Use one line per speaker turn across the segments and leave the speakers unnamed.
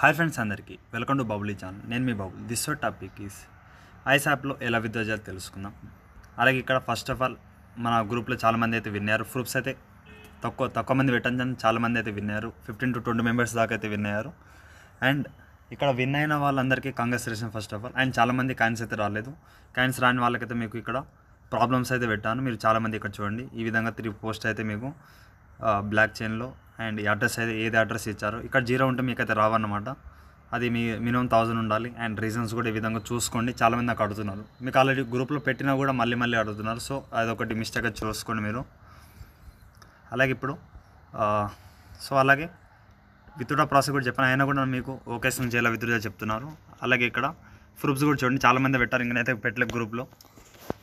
Hi friends అందరికీ welcome to Babuli channel. నేను మీ Babul. This topic is ice యాప్లో ఎలా విత్డ్రా చేయాలో తెలుసుకుందాం. అలాగే ఇక్కడ ఫస్ట్ ఆఫ్ ఆల్ మన గ్రూప్లో చాలామంది అయితే విన్నారు. ప్రూఫ్స్ అయితే తక్కువ మంది పెట్టని చాలామంది అయితే విన్నారు. 15 to 20 మెంబర్స్ దాకా అయితే విన్నారు. అండ్ ఇక్కడ విన్ అయిన వాళ్ళందరికీ congratulation first of all. And చాలామంది కాయిన్స్ అయితే రాలేదు. కాయిన్స్ రాని వాళ్ళకైతే మీకు ఇక్కడ ప్రాబ్లమ్స్ అయితే పెట్టాను. మీరు చాలామంది ఇక్కడ చూడండి, ఈ విధంగా 3 పోస్ట్ అయితే మీకు బ్లాక్ చైన్లో అండ్ ఈ అడ్రస్ అయితే ఏది అడ్రస్ ఇచ్చారో ఇక్కడ 0 ఉంటే మీకు అయితే రావన్నమాట. అది మీ మినిమం 1000 ఉండాలి. అండ్ రీజన్స్ కూడా ఈ విధంగా చూసుకోండి. చాలామంది నాకు అడుగుతున్నారు, మీకు ఆల్రెడీ గ్రూప్లో పెట్టినా కూడా మళ్ళీ అడుగుతున్నారు. సో అదొకటి మిస్టేక్గా చూసుకోండి మీరు. అలాగే ఇప్పుడు అలాగే విత్డ్రా ప్రాసెస్ కూడా చెప్పాను. అయినా కూడా మీకు ఓకేస్ నుంచి ఎలా విత్డ్రా చెప్తున్నారు. అలాగే ఇక్కడ ప్రూఫ్స్ కూడా చూడండి, చాలామంది పెట్టారు, ఇంకనైతే పెట్టలేదు గ్రూప్లో.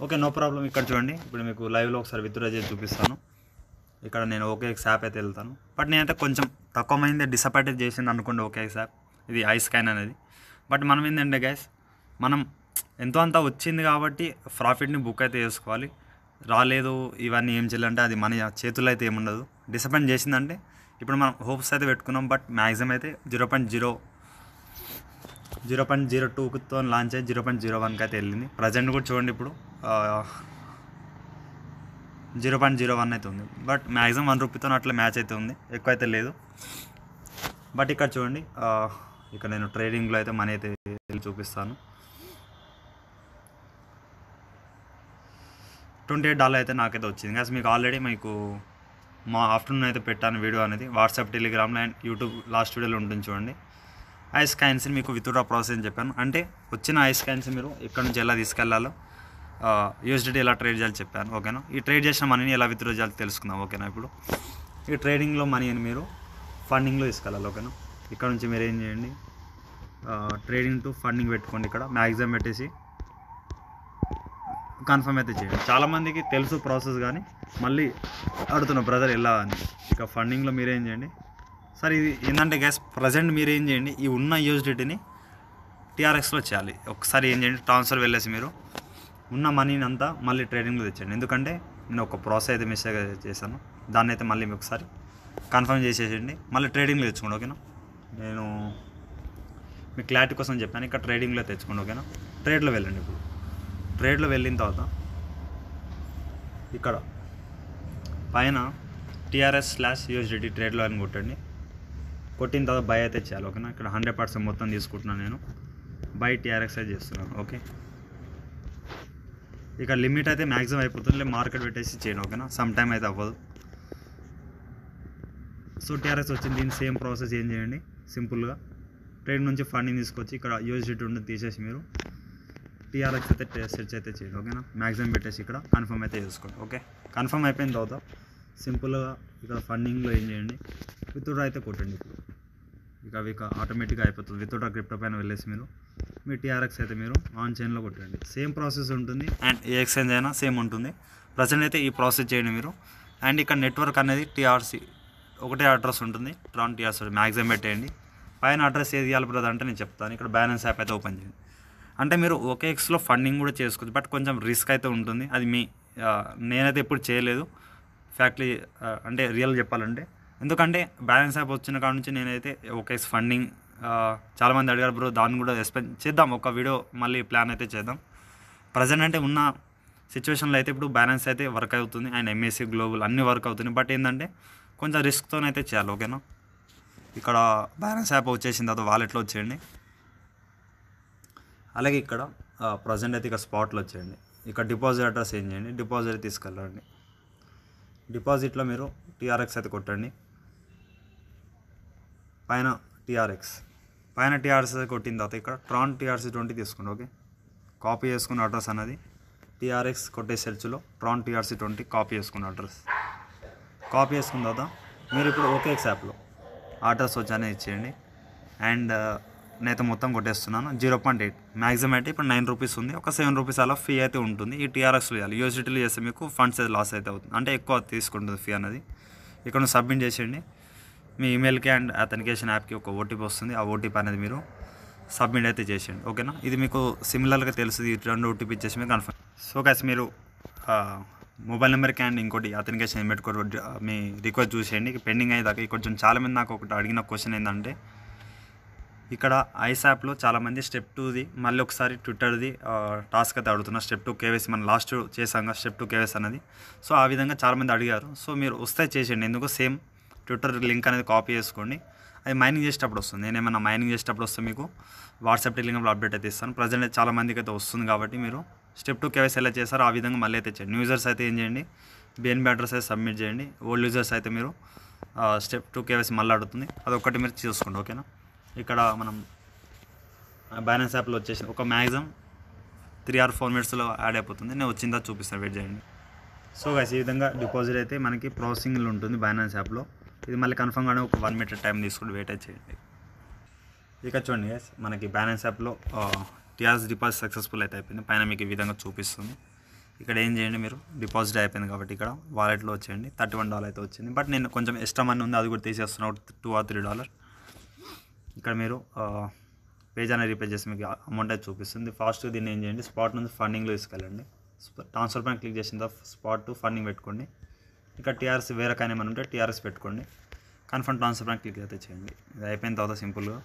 Okay, no problem. ఇక్కడ చూడండి, ఇప్పుడు మీకు లైవ్లో ఒకసారి విత్డ్రా చేసి చూపిస్తాను. ఇక్కడ నేను OKX యాప్ అయితే వెళ్తాను. బట్ నేనైతే కొంచెం తక్కువ మంది డిసప్పాయింట్ చేసింది అనుకోండి OKX యాప్, ఇది ఐస్కాన్ అనేది. బట్ మనం ఏంటంటే గైస్, మనం ఎంతో అంతా వచ్చింది కాబట్టి ప్రాఫిట్ని బుక్ అయితే చేసుకోవాలి. రాలేదు ఇవన్నీ ఏం చేయాలంటే అది మన చేతుల్లో అయితే ఏముండదు. డిసప్పాయింట్ చేసిందంటే ఇప్పుడు మనం హోప్స్ అయితే పెట్టుకున్నాం, బట్ మ్యాక్సిమం అయితే 0.02తో లాంచ్ అయ్యి 0.01కి అయితే వెళ్ళింది. ప్రజెంట్ కూడా చూడండి, ఇప్పుడు 0.01 అయితే ఉంది. బట్ మ్యాక్సిమం 1 రూపీతో అట్లా మ్యాచ్ అయితే ఉంది, ఎక్కువ అయితే లేదు. బట్ ఇక్కడ చూడండి, ఇక్కడ నేను ట్రేడింగ్లో అయితే మనీ అయితే చూపిస్తాను. $28 అయితే నాకైతే వచ్చింది. కాదు మీకు ఆల్రెడీ మా ఆఫ్టర్నూన్ అయితే పెట్టాను వీడియో అనేది వాట్సాప్, టెలిగ్రామ్లో అండ్ యూట్యూబ్ లాస్ట్ వీడియోలో ఉంటుంది చూడండి. ఐస్ కాయిన్స్ని మీకు విత్డ్రా ప్రాసెస్ అని చెప్పాను. అంటే వచ్చిన ఐస్ కాయిన్స్ మీరు ఇక్కడ నుంచి ఎలా తీసుకెళ్లాలో, USDT ఎలా ట్రేడ్ చేయాలో చెప్పాను. ఓకేనా, ఈ ట్రేడ్ చేసిన మనీని ఎలా విత్డ్రా చేయాలో తెలుసుకుందాం. ఓకేనా, ఇప్పుడు ఈ ట్రేడింగ్లో మనీని మీరు ఫండింగ్లో తీసుకెళ్ళాలి. ఓకేనా, ఇక్కడ నుంచి మీరు ఏం చేయండి, ట్రేడింగ్ టు ఫండింగ్ పెట్టుకోండి. ఇక్కడ మ్యాక్సిమం పెట్టేసి కన్ఫర్మ్ అయితే చేయండి. చాలామందికి తెలుసు ప్రాసెస్, కానీ మళ్ళీ అడుగుతున్న బ్రదర్ ఎలా అని. ఇక ఫండింగ్లో మీరేం చేయండి, సార్ ఇది ఏంటంటే గ్యాస్ ప్రజెంట్ మీరు ఏం చేయండి, ఈ ఉన్న USDTని TRXలో చేయాలి. ఒకసారి ఏం చేయండి, ట్రాన్స్ఫర్ వెళ్ళేసి మీరు ఉన్న మనీని అంతా మళ్ళీ ట్రేడింగ్లో తెచ్చండి. ఎందుకంటే నేను ఒక ప్రాసెస్ అయితే మిస్టేక్ చేశాను, దాన్ని అయితే మళ్ళీ మీకు ఒకసారి కన్ఫర్మ్ చేసేయండి, మళ్ళీ ట్రేడింగ్లో తెచ్చుకోండి. ఓకేనా, నేను మీ క్లారిటీ కోసం చెప్పాను. ఇక్కడ ట్రేడింగ్లో తెచ్చుకోండి. ఓకేనా, ట్రేడ్లో వెళ్ళండి. ఇప్పుడు ట్రేడ్లో వెళ్ళిన తర్వాత ఇక్కడ పైన TRS/USDT ట్రేడ్లో అని కొట్టండి. కొట్టిన తర్వాత బై అయితే చేయాలి. ఓకేనా, ఇక్కడ 100% మొత్తం తీసుకుంటున్నాను నేను, బై TRX అయితే చేస్తున్నాను. ఓకే, ఇక లిమిట్ అయితే మ్యాక్సిమం అయిపోతుంది, మార్కెట్ పెట్టేసి చేయండి. ఓకేనా, సమ్ టైమ్ అయితే అవ్వదు. సో TRX వచ్చింది. దీని సేమ్ ప్రాసెస్ ఏం చేయండి, సింపుల్గా ట్రేడ్ నుంచి ఫండింగ్ తీసుకొచ్చి ఇక్కడ USDT ఉంటుంది తీసేసి మీరు TRX అయితే సెర్చ్ అయితే చేయండి. ఓకేనా, మ్యాక్సిమం పెట్టేసి ఇక్కడ కన్ఫర్మ్ అయితే చేసుకోండి. ఓకే, కన్ఫర్మ్ అయిపోయిన తర్వాత సింపుల్గా ఇక్కడ ఫండింగ్లో ఏం చేయండి, విత్డ్రా అయితే కొట్టండి. ఇప్పుడు ఇక ఆటోమేటిక్గా అయిపోతుంది. విత్డ్రా క్రిప్టో పైన వెళ్ళేసి మీరు మీ TRX అయితే మీరు ఆన్ చైన్లో కొట్టండి. సేమ్ ప్రాసెస్ ఉంటుంది అండ్ ఏ ఎక్స్చేంజ్ అయినా సేమ్ ఉంటుంది. ప్రజెంట్ అయితే ఈ ప్రాసెస్ చేయండి మీరు. అండ్ ఇక్కడ నెట్వర్క్ అనేది TRC ఒకటే అడ్రస్ ఉంటుంది, ట్రాన్ TRC మ్యాక్సిమం పెట్టేయండి. పైన అడ్రస్ ఏది ఇవ్వాలి బ్రదర్ అంటే నేను చెప్తాను. ఇక్కడ బ్యాలెన్స్ యాప్ అయితే ఓపెన్ చేయండి. అంటే మీరు OKXలో ఫండింగ్ కూడా చేసుకోవచ్చు, బట్ కొంచెం రిస్క్ అయితే ఉంటుంది. అది నేనైతే ఎప్పుడు చేయలేదు ఫ్యాక్ట్లీ, అంటే రియల్ చెప్పాలంటే. ఎందుకంటే బ్యాలెన్స్ యాప్ వచ్చిన కాడ నుంచి నేనైతే OKX ఫండింగ్ చాలామంది అడిగారు బ్రో, దాన్ని కూడా ఎక్స్ప్లెయిన్ చేద్దాం, ఒక వీడియో మళ్ళీ ప్లాన్ అయితే చేద్దాం. ప్రజెంట్ అంటే ఉన్న సిచ్యువేషన్లో అయితే ఇప్పుడు బ్యాలెన్స్ అయితే వర్క్ అవుతుంది అండ్ MSC గ్లోబల్ అన్నీ వర్క్ అవుతున్నాయి. బట్ ఏంటంటే కొంచెం రిస్క్తోనైతే చేయాలి. ఓకేనా, ఇక్కడ బ్యాలెన్స్ యాప్ వచ్చేసిన తర్వాత వాలెట్లో వచ్చేయండి. అలాగే ఇక్కడ ప్రజెంట్ అయితే ఇక స్పాట్లో వచ్చేయండి. ఇక్కడ డిపాజిట్ అడ్రస్ ఏం చేయండి, డిపాజిట్ తీసుకెళ్ళండి. డిపాజిట్లో మీరు TRX అయితే కొట్టండి. పైన TRX కొట్టిన తర్వాత ఇక్కడ ట్రాన్ TRC20 తీసుకోండి. ఓకే, కాపీ చేసుకున్న అడ్రస్ అనేది TRX కొట్టే సెర్చ్లో ట్రాన్ TRC20 కాపీ చేసుకున్న అడ్రస్. కాపీ చేసుకున్న తర్వాత మీరు ఇప్పుడు OKX యాప్లో అడ్రస్ వచ్చి అనేది ఇచ్చేయండి. అండ్ నేనైతే మొత్తం కొట్టేస్తున్నాను. 0.8 మ్యాక్సిమం అయితే ఇప్పుడు 9 రూపీస్ ఉంది. ఒక 7 రూపీస్ అలా ఫీ అయితే ఉంటుంది. ఈ TRXలో చేయాలి. USDTలో చేస్తే మీకు ఫండ్స్ అయితే లాస్ అయితే అవుతుంది, అంటే ఎక్కువ తీసుకుంటుంది ఫీ అనేది. ఇక్కడ సబ్మిట్ చేసేయండి. మీ ఈమెయిల్కి అండ్ అథెంటికేషన్ యాప్కి ఒక OTP వస్తుంది. ఆ OTP అనేది మీరు సబ్మిట్ అయితే చేసేయండి. ఓకేనా, ఇది మీకు సిమిలర్గా తెలుస్తుంది. ఈ 2 OTP ఇచ్చేసి మీకు కన్ఫర్మ్. సో గైస్ మీరు మొబైల్ నెంబర్కి అండ్ ఇంకోటి అథెంటికేషన్ పెట్టుకోవడం మీ రిక్వెస్ట్ చూసేయండి. పెండింగ్ అయ్యేదాకా కొంచెం చాలామంది నాకు ఒకటి అడిగిన క్వశ్చన్ ఏంటంటే ఇక్కడ ఐస్ యాప్లో చాలామంది స్టెప్ 2ది మళ్ళీ ఒకసారి ట్విట్టర్ది టాస్క్ అయితే అడుగుతున్నారు. స్టెప్ 2 కేవైసీ మనం లాస్ట్ చేసాం స్టెప్ 2 కేవైసీ అనేది. సో ఆ విధంగా చాలామంది అడిగారు. సో మీరు వస్తే చేసేయండి. ఎందుకు సేమ్ ట్విట్టర్ లింక్ అనేది కాపీ చేసుకోండి. అది మైనింగ్ చేసేటప్పుడు వస్తుంది. నేనేమన్నా మైనింగ్ చేసేటప్పుడు వస్తే మీకు వాట్సాప్ టెలిగ్రామ్లో అప్డేట్ అయితే ఇస్తాను. ప్రజెంట్ అయితే చాలామందికి అయితే వస్తుంది కాబట్టి మీరు స్టెప్ 2 కేవైసీ ఎలా చేస్తారో ఆ విధంగా మళ్ళీ అయితే చేయండి. న్యూ యూజర్స్ అయితే ఏం చేయండి, బిఎన్బి అడ్రస్ అయితే సబ్మిట్ చేయండి. ఓల్డ్ యూజర్స్ అయితే మీరు స్టెప్ 2 కేవైసీ మళ్ళీ అడుగుతుంది, అదొక్కటి మీరు చూసుకోండి. ఓకేనా. ఇక్కడ మనం బైనాన్స్ యాప్లో వచ్చేసి ఒక మ్యాక్సిమం 3 or 4 minutesలో యాడ్ అయిపోతుంది. నేను వచ్చిందా చూపిస్తాను, వెయిట్ చేయండి. సో గైస్ ఈ విధంగా డిపాజిట్ అయితే మనకి ప్రాసెసింగ్లో ఉంటుంది బైనాన్స్ యాప్లో. ఇది మళ్ళీ కన్ఫర్మ్ కానీ ఒక 1 minute టైం తీసుకుని వెయిట్ చేయండి. ఇక చూడండి గైస్, మనకి బైనాన్స్ యాప్లో టీఆర్ఎస్ డిపాజిట్ సక్సెస్ఫుల్ అయితే అయిపోయింది. పైన మీకు ఈ విధంగా చూపిస్తుంది. ఇక్కడ ఏం చేయండి, మీరు డిపాజిట్ అయిపోయింది కాబట్టి ఇక్కడ వాలెట్లో వచ్చేయండి. $31 అయితే వచ్చింది. బట్ నేను కొంచెం ఎక్స్ట్రా మనీ ఉంది, అది కూడా తీసేస్తున్నాను, $2 or $3. ఇక్కడ మీరు పేజ్ అనేది రీపేజ్ చేసి మీకు అమౌంట్ అయితే చూపిస్తుంది. ఫాస్ట్గా దీన్ని ఏం చేయండి, స్పాట్ నుంచి ఫండింగ్లో తీసుకెళ్ళండి. ట్రాన్స్ఫర్ పైన క్లిక్ చేసిన తర్వాత స్పాట్ టు ఫండింగ్ పెట్టుకోండి. ఇక్కడ టీఆర్ఎస్ వేరే కానీ ఏమైనా ఉంటే టీఆర్ఎస్ పెట్టుకోండి. కన్ఫర్మ్ ట్రాన్స్ఫర్ పైన క్లిక్ అయితే చేయండి. ఇది అయిపోయిన తర్వాత సింపుల్గా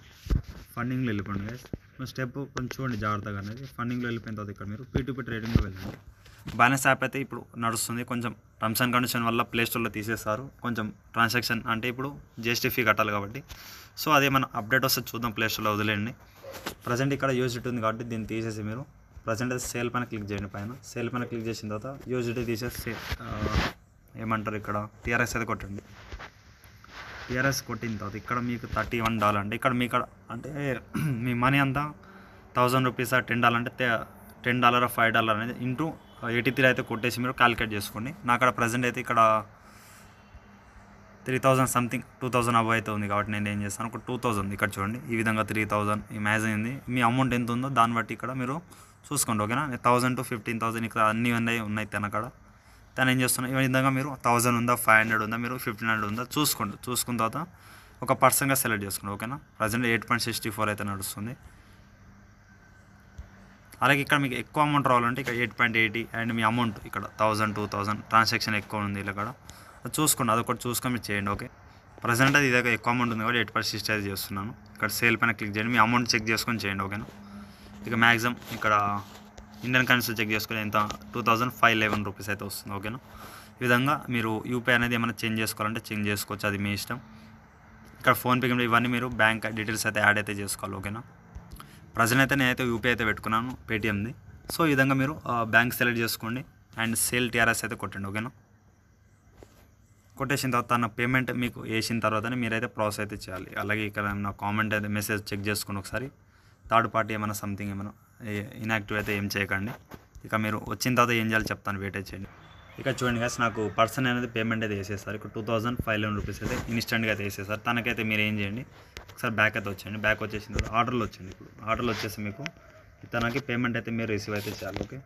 ఫండింగ్లో వెళ్ళిపోండి గైస్. స్టెప్ కొంచెం చూడండి జాగ్రత్తగా అనేది. ఫండింగ్లో వెళ్ళిపోయిన తర్వాత ఇక్కడ మీరు P2P ట్రేడింగ్లో వెళ్ళండి. బైనాన్స్ యాప్ అయితే ఇప్పుడు నడుస్తుంది. కొంచెం టర్మ్స్ అండ్ కండిషన్ వల్ల ప్లేస్టోర్లో తీసేస్తారు. కొంచెం ట్రాన్సాక్షన్ అంటే ఇప్పుడు GST ఫీ కట్టాలి కాబట్టి. సో అదే మన అప్డేట్ వస్తే చూద్దాం, ప్లేస్టోర్లో వదిలేయండి. ప్రజెంట్ ఇక్కడ యూజిటీ ఉంది కాబట్టి దీన్ని తీసేసి మీరు ప్రజెంట్ అయితే సేల్ పైన క్లిక్ చేయండి. పైన సేల్ పైన క్లిక్ చేసిన తర్వాత యూజిటీ తీసేసి ఏమంటారు ఇక్కడ టీఆర్ఎస్ అయితే కొట్టండి. టీఆర్ఎస్ కొట్టిన తర్వాత ఇక్కడ మీకు $31 అంటే ఇక్కడ మీకు అంటే మీ మనీ అంతా 1000 రూపీస్ $10 అంటే $10 or $5 అనేది ఇంటూ 83 అయితే కొట్టేసి మీరు క్యాలిక్యులేట్ చేసుకోండి. నా అక్కడ ప్రజెంట్ అయితే ఇక్కడ 3000 సంథింగ్ 2000 అబవ్ అయితే ఉంది కాబట్టి నేను ఏం చేస్తాను, ఒక 2000 ఇక్కడ చూడండి. ఈ విధంగా 3000 ఇమాజిన్ అయింది. మీ అమౌంట్ ఎంత ఉందో దాన్ని బట్టి ఇక్కడ మీరు చూసుకోండి. ఓకేనా. 1000 to 15,000 ఇక్కడ అన్నీ ఉన్నాయి తన అక్కడ. తను ఏం చేస్తున్నా ఈ విధంగా మీరు 1000 ఉందా, 500 ఉందా, మీరు 1500 ఉందా చూసుకోండి. చూసుకున్న తర్వాత ఒక పర్సన్గా సెలెక్ట్ చేసుకోండి. ఓకేనా. ప్రజెంట్ 8.64 అయితే నడుస్తుంది. అలాగే ఇక్కడ మీకు ఎక్కువ అమౌంట్ రావాలంటే ఇక్కడ 8.80 అండ్ మీ అమౌంట్ ఇక్కడ 1000 2000 ట్రాన్సాక్షన్ ఎక్కువ ఉంది ఇక్కడ అది చూసుకోండి. అదొకటి చూసుకొని మీరు చేయండి. ఓకే. ప్రజెంట్ అది ఇదే ఎక్కువ అమౌంట్ ఉంది కాబట్టి 8.60 చేస్తున్నాను. ఇక్కడ సేల్ పైన క్లిక్ చేయండి. మీ అమౌంట్ చెక్ చేసుకొని చేయండి. ఓకేనా. ఇక మ్యాక్సిమం ఇక్కడ ఇండియన్ కరెన్సీ చెక్ చేసుకుని ఎంత 2511 రూపీస్ అయితే వస్తుంది. ఓకేనా. ఈ విధంగా మీరు యూపీఐ అనేది ఏమైనా చేంజ్ చేసుకోవాలంటే చేంజ్ చేసుకోవచ్చు, అది మీ ఇష్టం. ఇక్కడ ఫోన్పే ఇవన్నీ మీరు బ్యాంక్ డీటెయిల్స్ అయితే యాడ్ అయితే చేసుకోవాలి. ఓకేనా. ప్రజెంట్ అయితే నేనైతే యూపీఐ అయితే పెట్టుకున్నాను పేటిఎంది. సో ఈ విధంగా మీరు బ్యాంక్ సెలెక్ట్ చేసుకోండి అండ్ సేల్ టీఆర్ఎస్ అయితే కొట్టండి. ఓకేనా. కొట్టేసిన తర్వాత తన పేమెంట్ మీకు వేసిన తర్వాతనే మీరైతే ప్రాసెస్ అయితే చేయాలి. అలాగే ఇక్కడ నా కామెంట్ అయితే మెసేజ్ చెక్ చేసుకుని ఒకసారి థర్డ్ పార్టీ ఏమైనా సంథింగ్ ఏమైనా ఇన్యాక్టివ్ అయితే ఏం చేయకండి. ఇక మీరు వచ్చిన తర్వాత ఏం చేయాలి చెప్తాను, వెయిట్ చేయండి. ఇక చూడండి గాస్, నాకు పర్సన్ అనేది పేమెంట్ అయితే వేసేస్తారు. ఇక్కడ 2511 రూపీస్ అయితే ఇన్స్టెంట్గా అయితే వేసేస్తారు. తనకైతే మీరు ఏం చేయండి, ఒకసారి బ్యాక్ అయితే వచ్చేయండి. బ్యాక్ వచ్చేసిన తర్వాత ఆర్డర్లో వచ్చింది. ఇప్పుడు ఆర్డర్లో వచ్చేసి మీకు తనకి పేమెంట్ అయితే మీరు రిసీవ్ అయితే చేయాలి. ఓకే.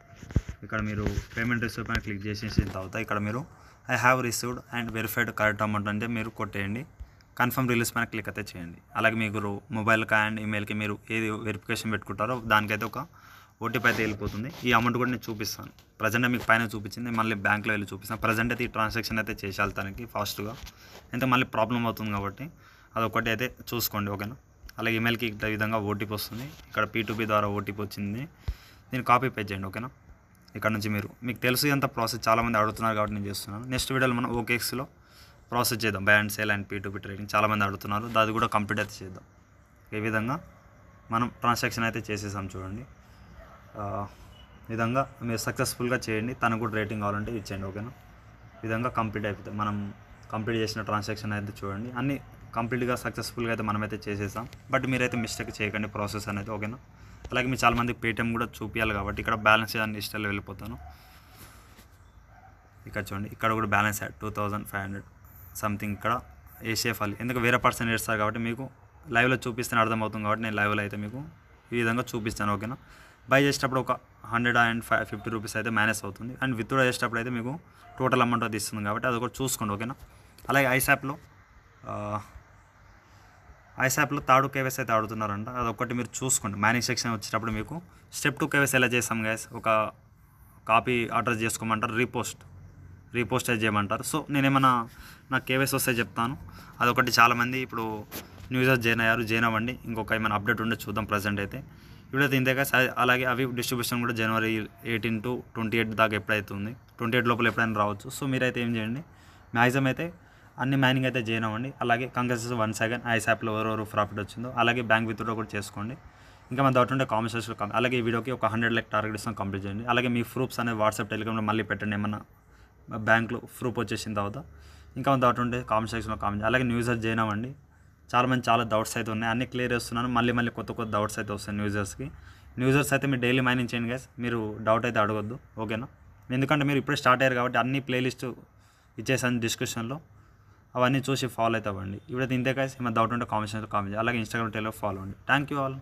ఇక్కడ మీరు పేమెంట్ రిసీవ్ పైన క్లిక్ చేసేసిన తర్వాత ఇక్కడ మీరు I have received and verified correct amount అంటే మీరు కొట్టేయండి. కన్ఫర్మ్ రిలీజ్ పైన క్లిక్ అయితే చేయండి. అలాగే మీరు మొబైల్కి అండ్ ఈమెయిల్కి మీరు ఏది వెరిఫికేషన్ పెట్టుకుంటారో దానికైతే ఒక ఓటీపీ అయితే వెళ్ళిపోతుంది. ఈ అమౌంట్ కూడా నేను చూపిస్తాను. ప్రజెంట్ మీకు పైన చూపించింది, మళ్ళీ బ్యాంక్లో వెళ్ళి చూపిస్తాను. ప్రజెంట్ అయితే ఈ ట్రాన్సాక్షన్ అయితే చేసేయాలి తనకి ఫాస్ట్గా, అయితే మళ్ళీ ప్రాబ్లం అవుతుంది కాబట్టి అదొకటి అయితే చూసుకోండి. ఓకేనా. అలాగే ఈమెయిల్కి ఈ విధంగా ఓటీపీ వస్తుంది. ఇక్కడ P2P ద్వారా ఓటీపీ వచ్చింది, దీన్ని కాపీ పేస్ట్ చేయండి. ఓకేనా. ఇక్కడ నుంచి మీకు తెలుసు ఎంత ప్రాసెస్, చాలామంది అడుగుతున్నారు కాబట్టి నేను చేస్తున్నాను. నెక్స్ట్ వీడియోలో మనం OKXలో ప్రాసెస్ చేద్దాం, by and sale and P2P trading. చాలామంది అడుగుతున్నారు, అది కూడా కంప్లీట్ అయితే చేద్దాం. ఈ విధంగా మనం ట్రాన్సాక్షన్ అయితే చేసేసాం చూడండి. ఈ విధంగా మీరు సక్సెస్ఫుల్గా చేయండి. తనకు కూడా రేటింగ్ కావాలంటే ఇచ్చేయండి. ఓకేనా. ఈ విధంగా కంప్లీట్ అయిపోతుంది. మనం కంప్లీట్ చేసిన ట్రాన్సాక్షన్ అయితే చూడండి, అన్నీ కంప్లీట్గా సక్సెస్ఫుల్గా అయితే మనమైతే చేసేసాం. బట్ మీరైతే మిస్టేక్ చేయకండి ప్రాసెస్ అనేది. ఓకేనా. అలాగే మీ చాలామంది పేటిఎం కూడా చూపించాలి కాబట్టి ఇక్కడ బ్యాలెన్స్ అన్ని ఇష్టాలు వెళ్ళిపోతాను. ఇక్కడ చూడండి, ఇక్కడ కూడా బ్యాలెన్స్ 2500 సంథింగ్ ఇక్కడ ఏషిఎఫ్ అలీ. ఎందుకు వేరే పర్సన్ చేస్తారు కాబట్టి మీకు లైవ్లో చూపిస్తే అర్థమవుతుంది కాబట్టి నేను లైవ్లో అయితే మీకు ఈ విధంగా చూపిస్తాను. ఓకేనా. బై చేసేటప్పుడు ఒక 150 రూపీస్ అయితే మైనస్ అవుతుంది అండ్ విత్డ్రా చేసేటప్పుడు అయితే మీకు టోటల్ అమౌంట్ అది ఇస్తుంది కాబట్టి అది ఒకటి చూసుకోండి. ఓకేనా. అలాగే ఐస్ యాప్లో థర్డ్ కేవైసీ అయితే ఆడుతున్నారంట, అదొకటి మీరు చూసుకోండి. మైనింగ్ సెక్షన్ వచ్చేటప్పుడు మీకు స్టెప్ 2 కేవైసీ ఎలా చేస్తాం గైస్, ఒక కాపీ అడ్రస్ చేసుకోమంటారు, రీపోస్ట్ అయితే చేయమంటారు. సో నేనేమన్నా నాకు కేవైసీ వస్తే చెప్తాను. అదొకటి చాలామంది ఇప్పుడు న్యూ యూజర్స్ జాయిన్ అవ్వండి. ఇంకొక ఏమైనా అప్డేట్ ఉంటే చూద్దాం ప్రజెంట్ అయితే. ఇప్పుడైతే ఇంతే guys. అలాగే అవి డిస్ట్రిబ్యూషన్ కూడా జనవరి 18 to 28 దాకా ఎప్పుడైతే ఉంది, 28 లోపల ఎప్పుడైనా రావచ్చు. సో మీరైతే ఏం చేయండి, మ్యాక్సిమం అయితే అన్ని మైనింగ్ అయితే జాయిన్ అవ్వండి. అలాగే కంగ్రాచులేషన్స్ వన్స్ అగైన్ ఐస్ యాప్లో ఎవరెవరు ప్రాఫిట్ వచ్చిందో. అలాగే బ్యాంక్ విత్డ్రా కూడా చేసుకోండి. ఇంకా మన డౌట్ ఉంటే కామెంట్ సెక్షన్లో అలాగే ఈ వీడియోకి ఒక 100 లైక్ టార్గెట్ ఇస్తాం, కంప్లీట్ చేయండి. అలాగే మీ ప్రూఫ్స్ అనేది వాట్సాప్ టెలిగ్రామ్లో మళ్ళీ పెట్టండి, ఏమన్నా బ్యాంక్లో ప్రూఫ్ వచ్చేసిన తర్వాత. ఇంకా మన డౌట్ ఉంటే కామెంట్ సెక్షన్లో కామెంట్. అలాగే న్యూ యూజర్స్ జాయిన్ అవ్వండి. చాలా డౌట్స్ అయితే ఉన్నాయి, అన్ని క్లియర్ చేస్తున్నాను. మళ్ళీ కొత్త డౌట్స్ అయితే వస్తాయి న్యూ యూజర్స్ అయితే మీరు డైలీ మైనింగ్ చేయండి గైస్. మీరు డౌట్ అయితే అడగొద్దు, ఓకేనా? ఎందుకంటే మీరు ఇప్పుడే స్టార్ట్ అయ్యారు కాబట్టి అన్ని ప్లేలిస్ట్ ఇచ్చేసాను డిస్క్రిప్షన్లో, అవన్నీ చూసి ఫాలో అయితే అవ్వండి. ఇప్పుడైతే ఇంతే గైస్. ఏమైనా డౌట్ ఉంటే కామెంట్ సెక్షన్లో కామెంట్ చేయండి. అలాగే ఇన్స్టాగ్రామ్ టెలిగ్రామ్ ఫాలో అవ్వండి. Thank you all.